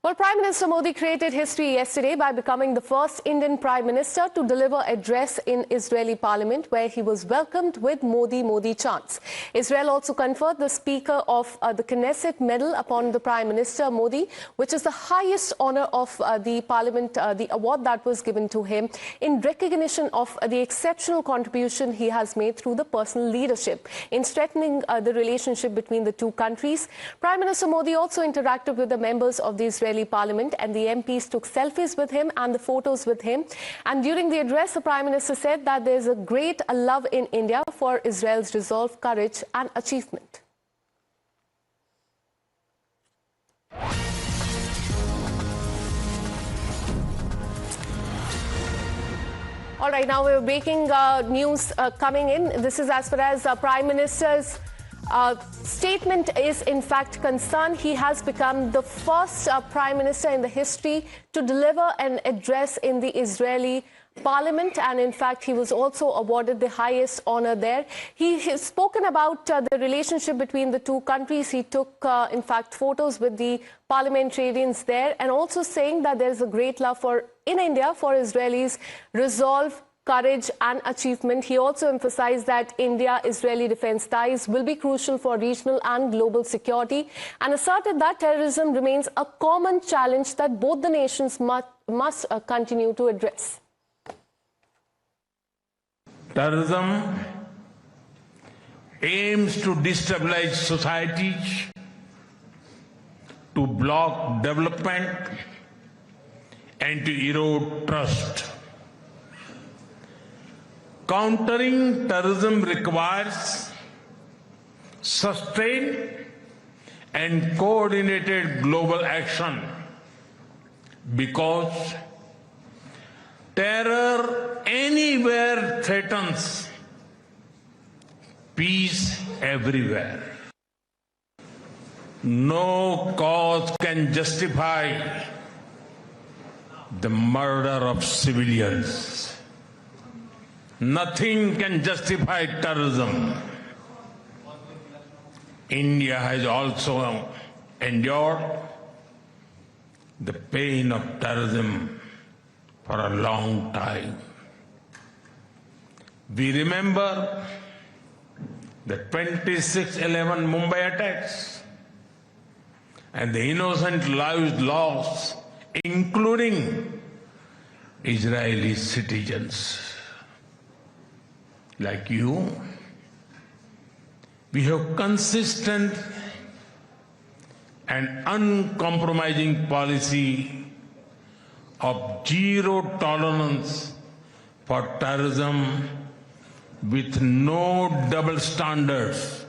Well, Prime Minister Modi created history yesterday by becoming the first Indian Prime Minister to deliver address in Israeli Parliament, where he was welcomed with Modi chants. Israel also conferred the Speaker of the Knesset medal upon the Prime Minister Modi, which is the highest honor of the Parliament, the award that was given to him in recognition of the exceptional contribution he has made through the personal leadership in strengthening the relationship between the two countries. Prime Minister Modi also interacted with the members of the Israeli Parliament, and the MPs took selfies with him and the photos with him. And during the address, the Prime Minister said that there is a great love in India for Israel's resolve, courage and achievement. All right, now we're breaking news coming in. This is as far as Prime Minister's statement is in fact concerned. He has become the first Prime Minister in the history to deliver an address in the Israeli Parliament, and in fact he was also awarded the highest honor there. He has spoken about the relationship between the two countries. He took in fact photos with the parliamentarians there, and also saying that there is a great love in India for Israelis' resolve, courage and achievement. He also emphasized that India-Israeli defense ties will be crucial for regional and global security, and asserted that terrorism remains a common challenge that both the nations must continue to address. Terrorism aims to destabilize societies, to block development and to erode trust. Countering terrorism requires sustained and coordinated global action, because terror anywhere threatens peace everywhere. No cause can justify the murder of civilians. Nothing can justify terrorism. India has also endured the pain of terrorism for a long time. We remember the 26/11 Mumbai attacks and the innocent lives lost, including Israeli citizens. Like you, we have consistent and uncompromising policy of zero tolerance for terrorism with no double standards.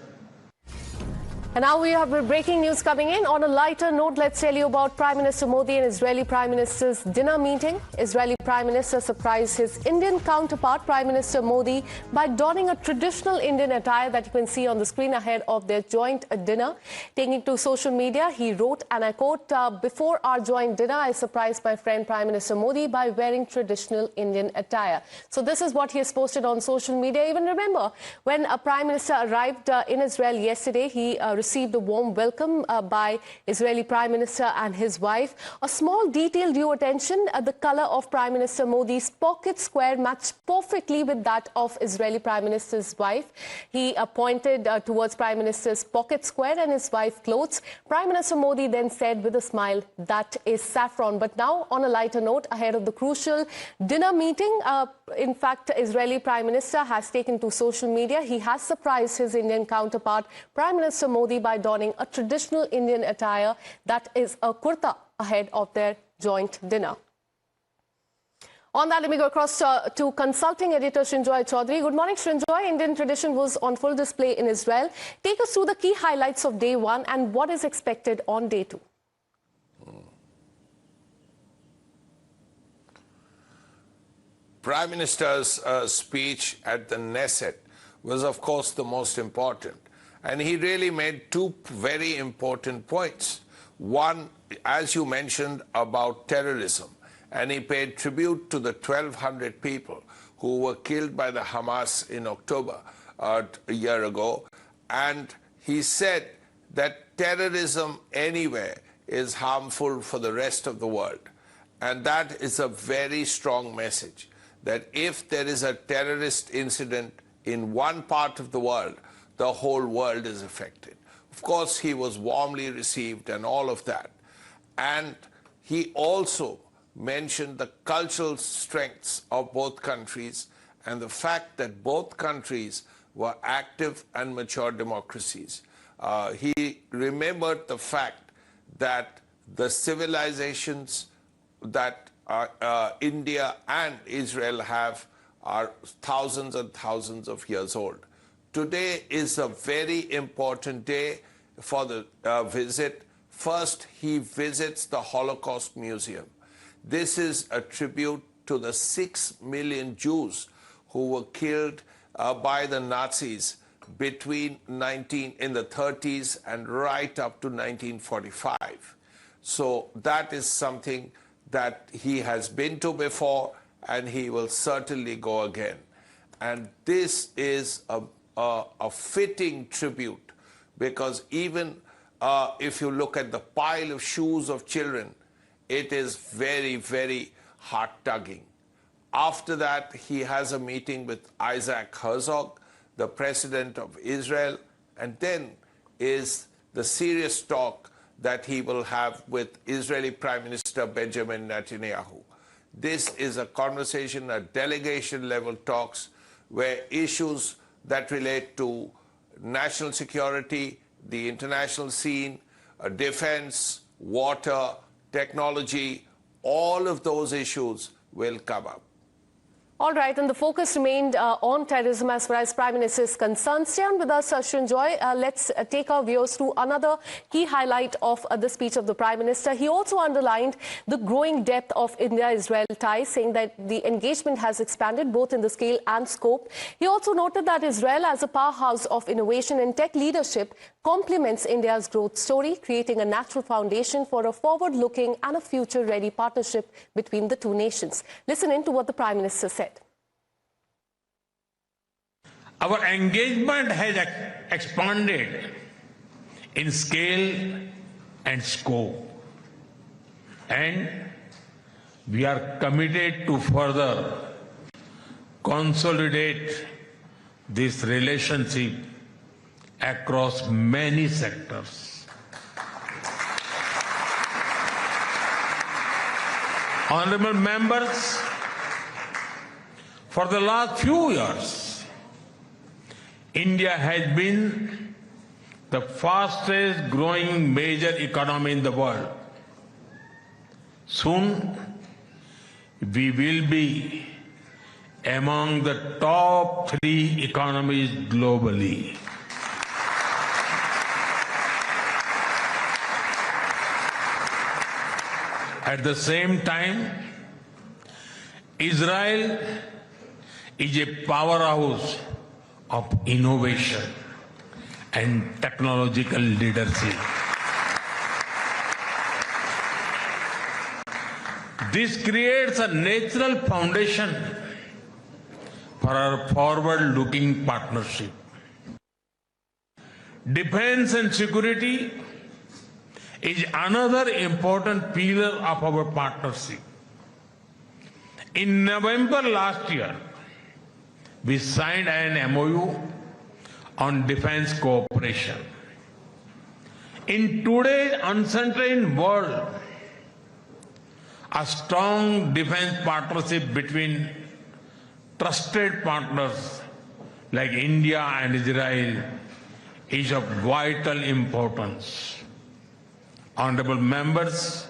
And now we have breaking news coming in. On a lighter note, let's tell you about Prime Minister Modi and Israeli Prime Minister's dinner meeting. Israeli Prime Minister surprised his Indian counterpart, Prime Minister Modi, by donning a traditional Indian attire that you can see on the screen ahead of their joint dinner. Taking to social media, he wrote, and I quote, "Before our joint dinner, I surprised my friend Prime Minister Modi by wearing traditional Indian attire." So this is what he has posted on social media. Even remember, when a Prime Minister arrived in Israel yesterday, he received a warm welcome by Israeli Prime Minister and his wife. A small detail drew attention. The color of Prime Minister Modi's pocket square matched perfectly with that of Israeli Prime Minister's wife. He pointed towards Prime Minister's pocket square and his wife's clothes. Prime Minister Modi then said with a smile, "That is saffron." But now, on a lighter note, ahead of the crucial dinner meeting, in fact, Israeli Prime Minister has taken to social media. He has surprised his Indian counterpart, Prime Minister Modi, by donning a traditional Indian attire, that is a kurta, ahead of their joint dinner. On that, let me go across to consulting editor Srinjoy Chaudhary. Good morning, Srinjoy. Indian tradition was on full display in Israel. Take us through the key highlights of day one and what is expected on day two. Prime Minister's speech at the Knesset was, of course, the most important. And he really made two very important points. One, as you mentioned, about terrorism. And he paid tribute to the 1,200 people who were killed by the Hamas in October a year ago. And he said that terrorism anywhere is harmful for the rest of the world. And that is a very strong message, that if there is a terrorist incident in one part of the world, the whole world is affected. Of course, he was warmly received and all of that. And he also mentioned the cultural strengths of both countries and the fact that both countries were active and mature democracies. He remembered the fact that the civilizations that India and Israel have are thousands and thousands of years old. Today is a very important day for the visit. First, he visits the Holocaust Museum. This is a tribute to the 6 million Jews who were killed by the Nazis between in the 30s and right up to 1945. So that is something that he has been to before, and he will certainly go again. And this is a fitting tribute, because even if you look at the pile of shoes of children, it is very, very heart-tugging. After that, he has a meeting with Isaac Herzog, the president of Israel, and then is the serious talk that he will have with Israeli Prime Minister Benjamin Netanyahu. This is a conversation, a delegation-level talks, where issues that relate to national security, the international scene, defense, water, technology, all of those issues will come up. All right, and the focus remained on terrorism as far as Prime Minister is concerned. Stay on with us, Srinjoy. Let's take our viewers to another key highlight of the speech of the Prime Minister. He also underlined the growing depth of India-Israel ties, saying that the engagement has expanded both in the scale and scope. He also noted that Israel, as a powerhouse of innovation and tech leadership, complements India's growth story, creating a natural foundation for a forward-looking and a future-ready partnership between the two nations. Listen in to what the Prime Minister said. Our engagement has expanded in scale and scope, and we are committed to further consolidate this relationship across many sectors. Honorable members, for the last few years, India has been the fastest growing major economy in the world. Soon, we will be among the top 3 economies globally. At the same time, Israel is a powerhouse of innovation and technological leadership. This creates a natural foundation for our forward-looking partnership. Defense and security is another important pillar of our partnership. In November last year, we signed an MOU on defense cooperation. In today's uncertain world, a strong defense partnership between trusted partners like India and Israel is of vital importance. Honorable members,